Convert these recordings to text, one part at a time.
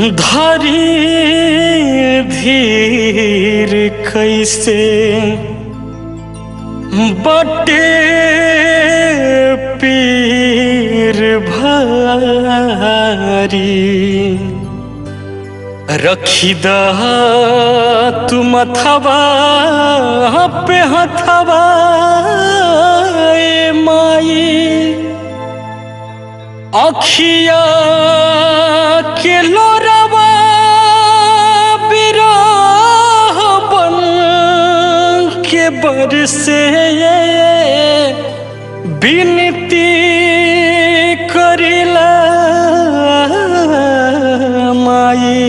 धारी धीर कैसे बटे पीर भारी रखी दहा तू मथवा पे हथवा ए माई अखिया के लोरवा बिरह बन के बरसे बिनती करिला माई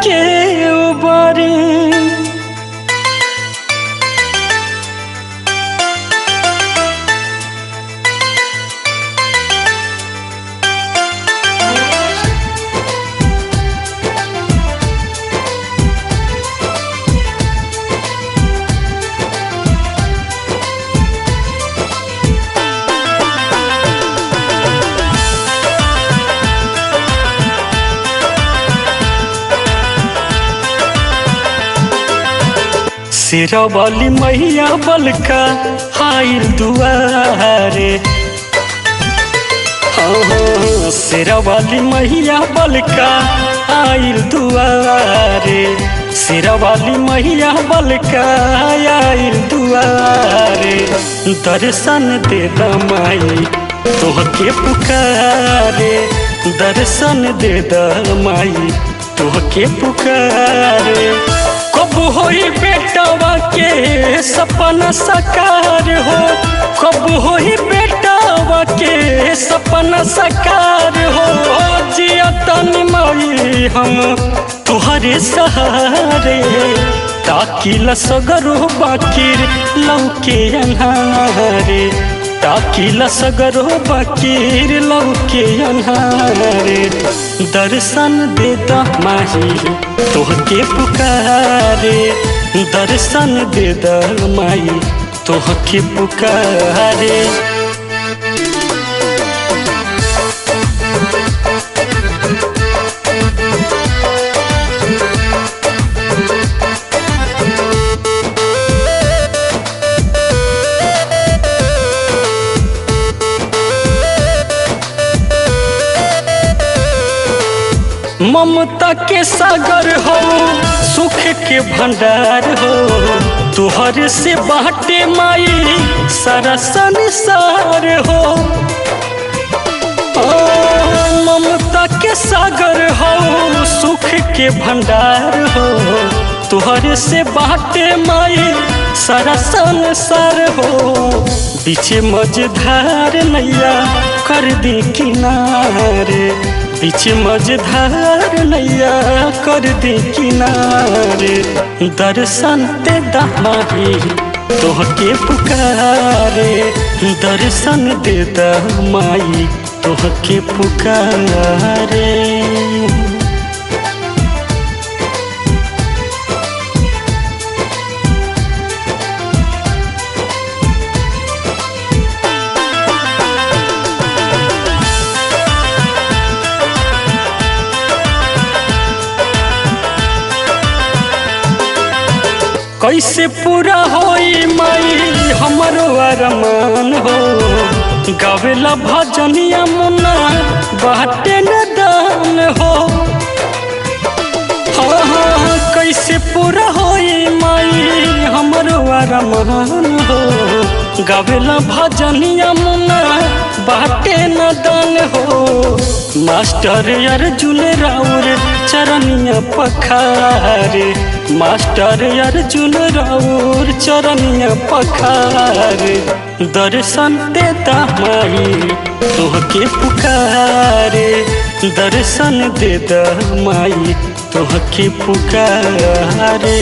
के उबारी सिरा वाली मैया बलका हाइल दुआरे सिरा वाली मैया बलका आइल दुआरे सिरा वाली मैया बलका आइल दुआरे दर्शन दे दमाई तोहके पुकारे दर्शन दे दमाई तोहके पुकारे कब होई बेटावा के सपना साकार हो कब होई बेटावा के सपना साकार हो जिया तनी माई हम तुहरे सहारे ताकि लसगरो बाकिर लौके अन्हारे ताकि लसगरो बाकिर लौके अन्हारे दर्शन दे दमाई तोहके पुकारे दर्शन दे दमाई तोहके पुकारे ममता के सागर हो सुख के भंडार हो तुहर से बाटे माई सारा संसार हो ममता के सागर हो सुख के भंडार हो तुहर से बाटे माई सारा संसार हो बीचे मझधार नैया कर दी किनारे बीच मझधार नैया कर दी किनारे दर्शन दे दमाई तोहके पुकारे दर्शन दे दमाई तोहके पुकारे कैसे पूरा होई माई हमरो अरमान हो गावेला भजनिया मुन्ना बाटे न दान हो हाँ कैसे पूरा होई माई हमरो अरमान हो गावेला भजनिया मुन्ना बाटे न दान हो मास्टर अर्जुन राउर चरनिया पखारे मास्टर अर्जुन राउर चरनिया पखारे दर्शन दे दमाई तोहके पुकारे दर्शन दे दमाई तोहके पुकारे।